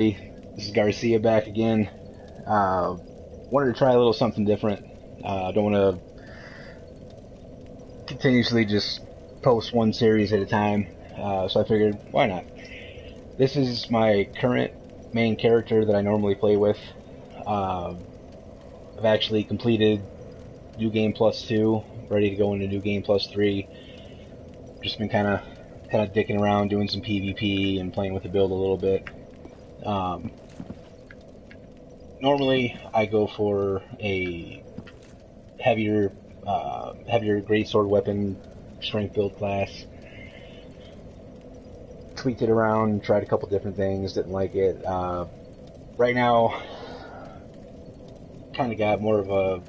This is Garcia back again. Wanted to try a little something different. Don't want to continuously just post one series at a time. So I figured, why not? This is my current main character that I normally play with. Uh, I've actually completed New Game Plus 2, ready to go into New Game Plus 3. Just been kind of dicking around, doing some PvP and playing with the build a little bit. Um, Normally, I go for a heavier greatsword weapon strength build class. Tweaked it around, tried a couple different things, didn't like it. Right now, kind of got more of a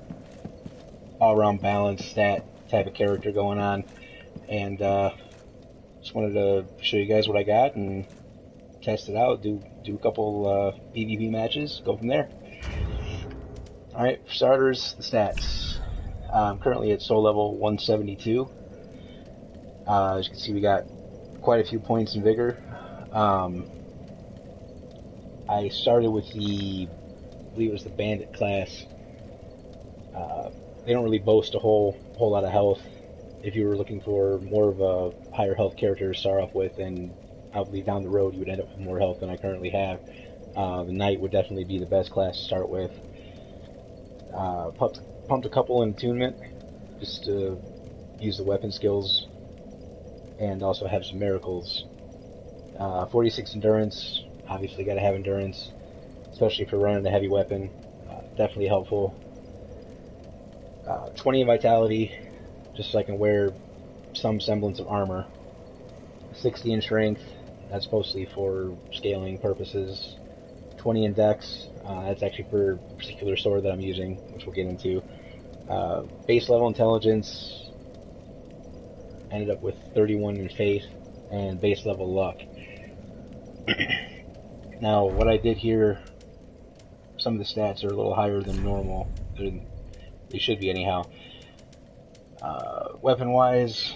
all-around balanced stat type of character going on, and just wanted to show you guys what I got and test it out. Do a couple PvP matches, go from there. Alright, for starters, the stats. I'm currently at soul level 172. As you can see, we got quite a few points in vigor. I started with I believe it was the bandit class. They don't really boast a whole lot of health. If you were looking for more of a higher health character to start off with, and I believe down the road you would end up with more health than I currently have. The knight would definitely be the best class to start with. Pumped a couple in attunement just to use the weapon skills and also have some miracles. 46 endurance, obviously got to have endurance, especially if you're running a heavy weapon. Definitely helpful. 20 in vitality, just so I can wear some semblance of armor. 60 in strength, that's mostly for scaling purposes. 20 in dex, that's actually for a particular sword that I'm using, which we'll get into. Base level intelligence, ended up with 31 in faith, and base level luck. Now, what I did here, some of the stats are a little higher than normal. They should be anyhow. Weapon-wise,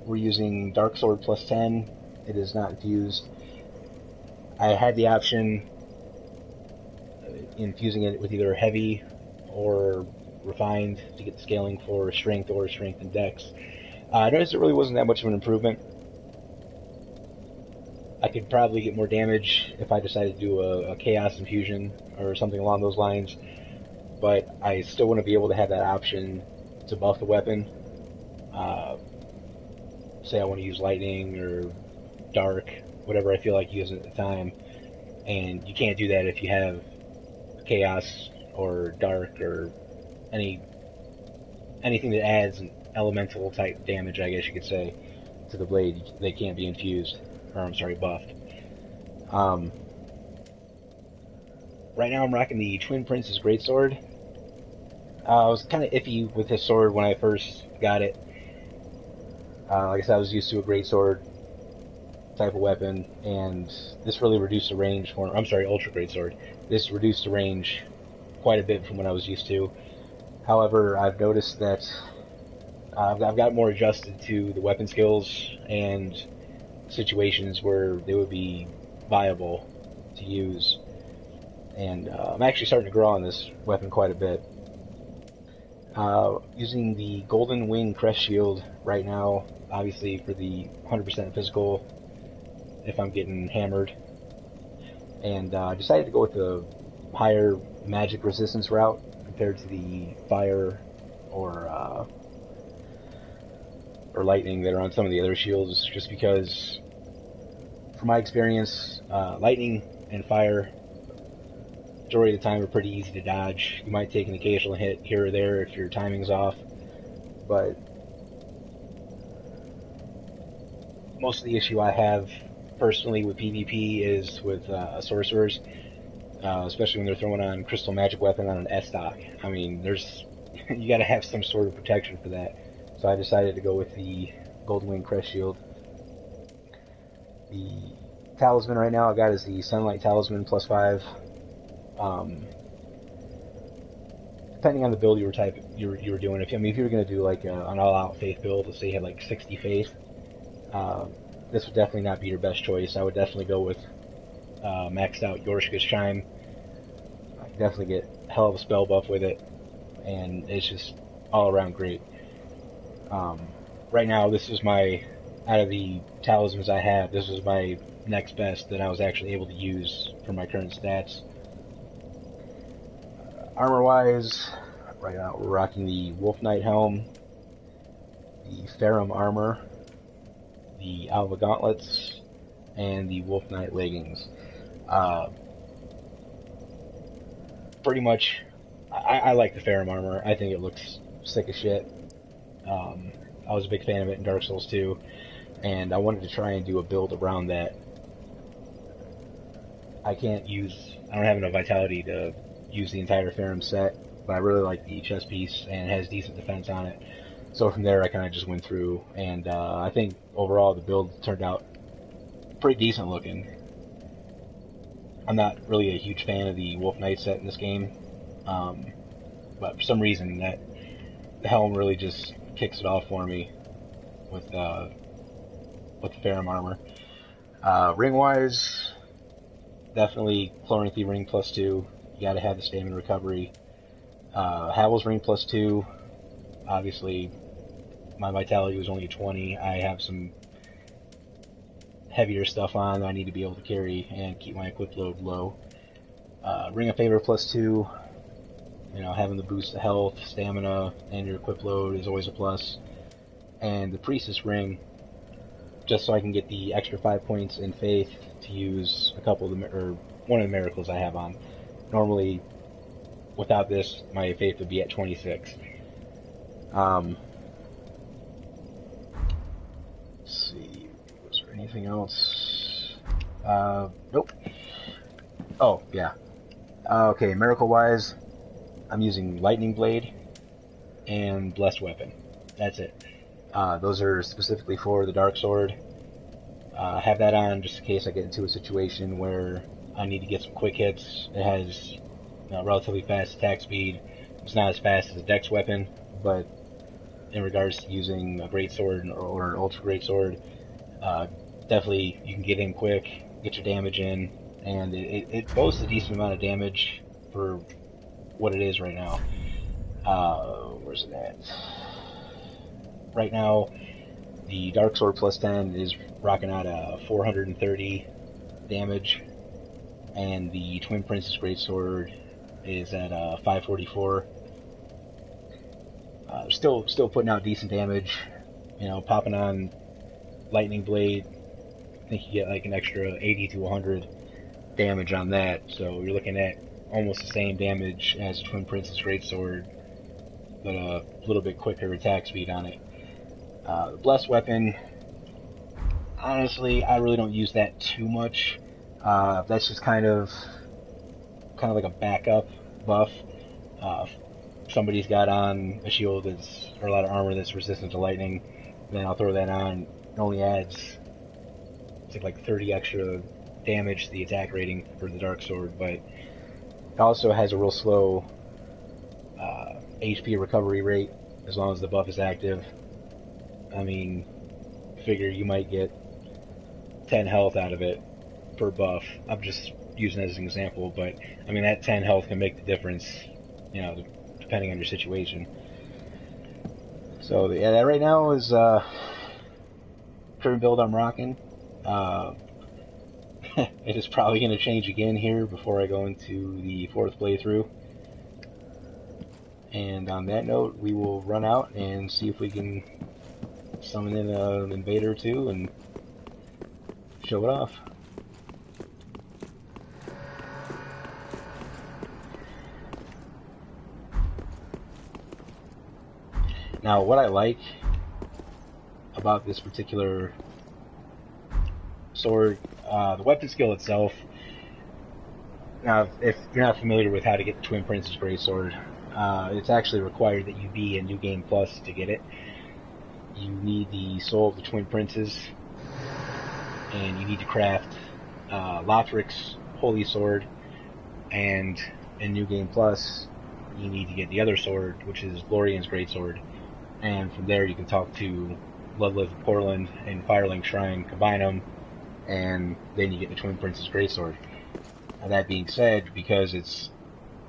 we're using Dark Sword plus 10. It is not infused. I had the option infusing it with either heavy or refined to get the scaling for strength or strength and dex. I noticed it really wasn't that much of an improvement. I could probably get more damage if I decided to do a chaos infusion or something along those lines, but I still want to be able to have that option to buff the weapon. Say I want to use lightning or dark, whatever I feel like using at the time, and you can't do that if you have chaos or dark or anything that adds an elemental type damage, I guess you could say, to the blade. They can't be infused, or I'm sorry, buffed. Right now I'm rocking the Twin Prince's Greatsword. I was kind of iffy with this sword when I first got it. Like I said, I was used to a greatsword type of weapon, and this really reduced the range for. I'm sorry, Ultra Greatsword. This reduced the range quite a bit from what I was used to. However, I've noticed that I've got more adjusted to the weapon skills and situations where they would be viable to use, and I'm actually starting to grow on this weapon quite a bit. Using the Golden Wing Crest Shield right now, obviously for the 100% physical if I'm getting hammered, and I decided to go with the higher magic resistance route compared to the fire or lightning that are on some of the other shields, just because from my experience, lightning and fire majority of the time are pretty easy to dodge. You might take an occasional hit here or there if your timing's off, but most of the issue I have personally with PvP is with sorcerers, especially when they're throwing on crystal magic weapon on an S-stock. I mean, you gotta have some sort of protection for that. So I decided to go with the Golden Wing Crest Shield. The talisman right now I got is the Sunlight Talisman plus 5. Depending on the build you were doing, if you were going to do like an all-out faith build, let's say you had like 60 faith, this would definitely not be your best choice. I would definitely go with maxed out Yorshka's Chime. I can definitely get a hell of a spell buff with it, and it's just all around great. Right now, this is my, out of the talismans I have, this is my next best that I was actually able to use for my current stats. Armor-wise, right now we're rocking the Wolf Knight helm, the Ferrum armor, the Alva gauntlets, and the Wolf Knight leggings. Pretty much, I like the Ferrum armor. I think it looks sick as shit. I was a big fan of it in Dark Souls 2, and I wanted to try and do a build around that. I don't have enough vitality to use the entire Ferrum set, but I really like the chest piece, and it has decent defense on it. So from there, I kind of just went through, and I think overall the build turned out pretty decent looking. I'm not really a huge fan of the Wolf Knight set in this game, but for some reason the helm really just kicks it off for me with the Ferrum armor. Ring-wise, definitely Chlorine Thief ring +2. You gotta have the stamina recovery. Havel's ring +2. Obviously, my vitality was only 20. I have some heavier stuff on that I need to be able to carry and keep my equip load low. Ring of Favor +2. You know, having the boost to health, stamina, and your equip load is always a plus. And the Priestess ring, just so I can get the extra 5 points in faith to use one of the miracles I have on. Normally, without this, my faith would be at 26. Let's see, was there anything else? Nope. Oh, yeah. Okay, miracle-wise, I'm using Lightning Blade and Blessed Weapon. That's it. Those are specifically for the Dark Sword. Have that on just in case I get into a situation where I need to get some quick hits. It has relatively fast attack speed. It's not as fast as a dex weapon, but in regards to using a great sword or an ultra great sword, definitely you can get in quick, get your damage in, and it boasts a decent amount of damage for what it is right now. Where's it at? Right now, the Dark Sword +10 is rocking out a 430 damage, and the Twin Princess Greatsword is at 544. Still putting out decent damage. You know, popping on Lightning Blade, I think you get like an extra 80 to 100 damage on that. So you're looking at almost the same damage as Twin Princess Greatsword, but a little bit quicker attack speed on it. The Blessed Weapon, honestly, I really don't use that too much. That's just kind of like a backup buff. Somebody's got on a shield or a lot of armor that's resistant to lightning, then I'll throw that on. It only adds like 30 extra damage to the attack rating for the Dark Sword, but it also has a real slow HP recovery rate as long as the buff is active. I mean, figure you might get 10 health out of it per buff. I'm just using it as an example, but I mean that 10 health can make the difference, you know, depending on your situation. So yeah, that right now is current build I'm rocking. It is probably going to change again here before I go into the 4th playthrough. And on that note, we will run out and see if we can summon in an invader or two and show it off. Now, what I like about this particular sword, the weapon skill itself. Now, if you're not familiar with how to get the Twin Princess Greatsword, it's actually required that you be a New Game Plus to get it. You need the Soul of the Twin Princes, and you need to craft Lothric's Holy Sword, and in New Game Plus, you need to get the other sword, which is Lorien's Greatsword, and from there you can talk to Ludleth Portland and Firelink Shrine, combine them, and then you get the Twin Princess Greatsword. That being said, because it's,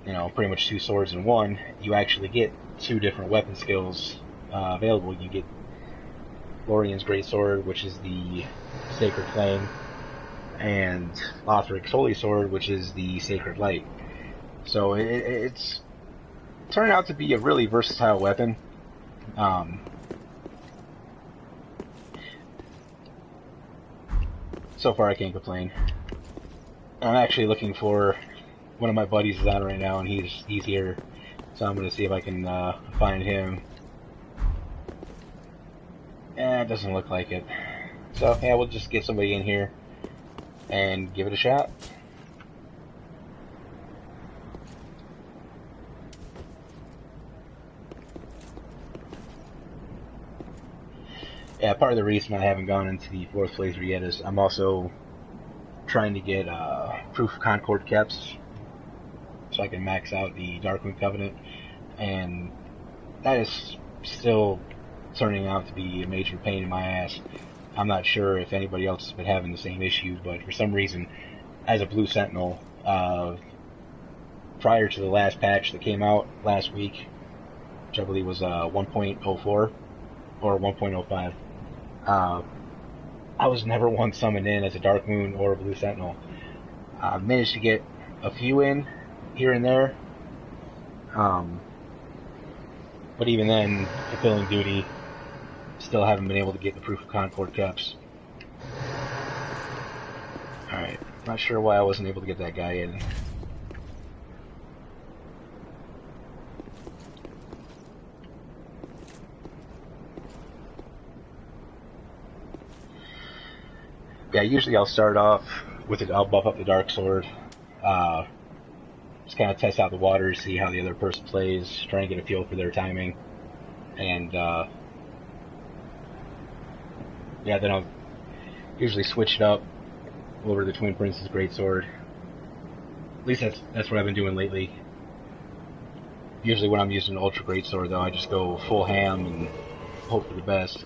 you know, pretty much two swords in one, you actually get two different weapon skills available. You get Lorien's Greatsword, which is the Sacred Flame, and Lothric's Holy Sword, which is the Sacred Light. So it's turned out to be a really versatile weapon. So far I can't complain. I'm actually looking for, one of my buddies is on right now, and he's here, so I'm gonna see if I can find him. It doesn't look like it. So yeah, we'll just get somebody in here and give it a shot. Yeah, part of the reason I haven't gone into the 4th playthrough yet is I'm also trying to get Proof of Concord caps so I can max out the Darkmoon Covenant, and that is still turning out to be a major pain in my ass. I'm not sure if anybody else has been having the same issue, but for some reason, as a Blue Sentinel, prior to the last patch that came out last week, which I believe was 1.04 or 1.05, I was never once summoned in as a Darkmoon or a Blue Sentinel. I managed to get a few in here and there, but even then, fulfilling duty, still haven't been able to get the Proof of Concord caps. Alright, not sure why I wasn't able to get that guy in. Yeah, usually I'll start off with it, I'll buff up the Dark Sword, just kind of test out the waters, see how the other person plays, try and get a feel for their timing, and yeah, then I'll usually switch it up over to the Twin Prince's Greatsword. At least that's what I've been doing lately. Usually when I'm using an Ultra Greatsword, though, I just go full ham and hope for the best.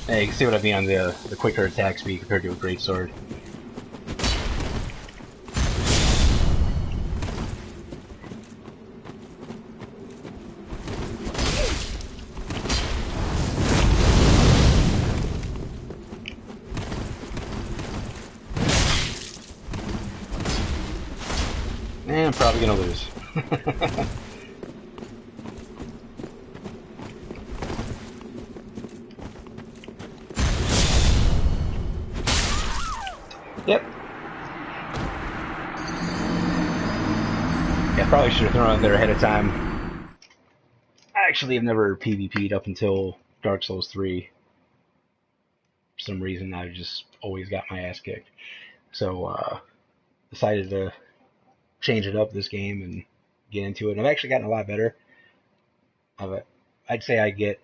Hey, you can see what I mean on the quicker attack speed compared to a Greatsword. I'm probably gonna lose. Yep. Yeah, probably should have thrown it there ahead of time. I actually have never PvP'd up until Dark Souls 3. For some reason, I just always got my ass kicked. So, decided to change it up this game and get into it. And I've actually gotten a lot better. I'd say I get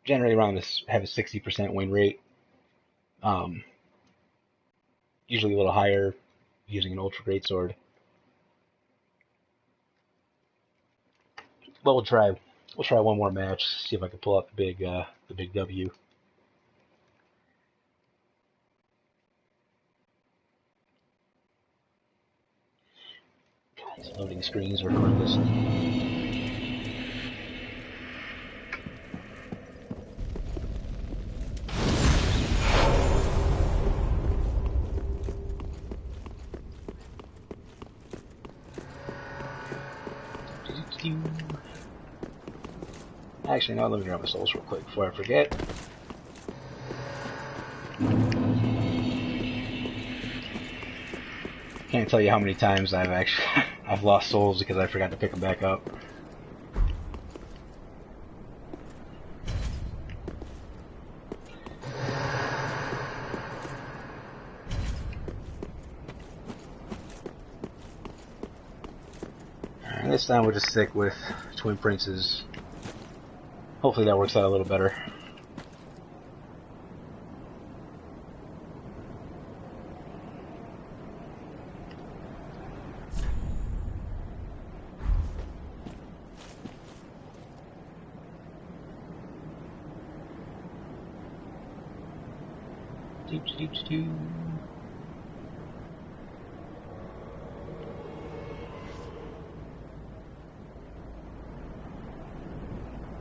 generally around this, have a 60% win rate. Usually a little higher using an Ultra Greatsword. But we'll try one more match, see if I can pull out the big W. God, these loading screens are horrendous. Actually, no, let me grab my souls real quick before I forget. Can't tell you how many times I've lost souls because I forgot to pick them back up. And this time we'll just stick with Twin Princes. Hopefully that works out a little better.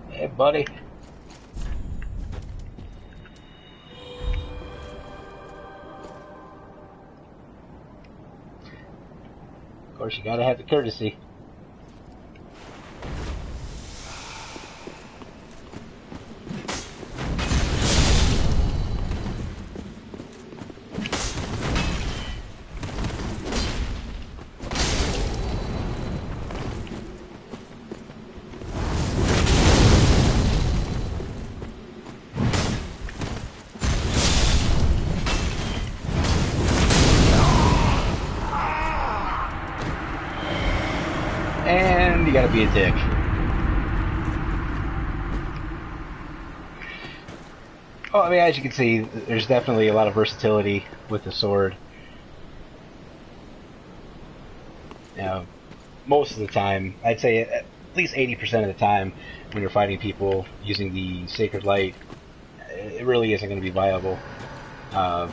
Hey, buddy. Of course, you gotta have the courtesy. And you gotta be a dick. Well, I mean, as you can see, there's definitely a lot of versatility with the sword. You know, most of the time, I'd say at least 80% of the time, when you're fighting people using the Sacred Light, it really isn't going to be viable. A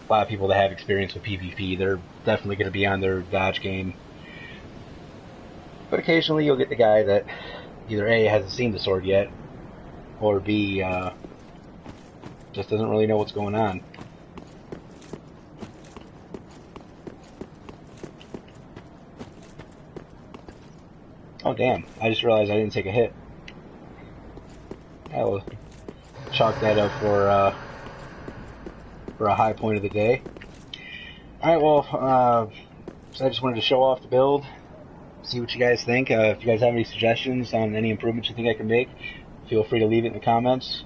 lot of people that have experience with PvP, they're definitely going to be on their dodge game. But occasionally you'll get the guy that either A, hasn't seen the sword yet, or B, just doesn't really know what's going on. Oh damn, I just realized I didn't take a hit. I will chalk that up for a high point of the day. Alright, well, so I just wanted to show off the build, see what you guys think. If you guys have any suggestions on any improvements you think I can make, feel free to leave it in the comments.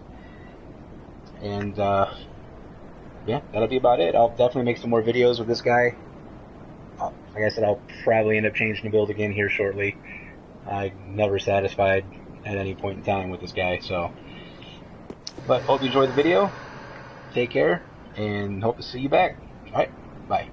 And yeah, that'll be about it. I'll definitely make some more videos with this guy. Like I said, I'll probably end up changing the build again here shortly. I'm never satisfied at any point in time with this guy, so. But hope you enjoyed the video. Take care, and hope to see you back. Alright, bye.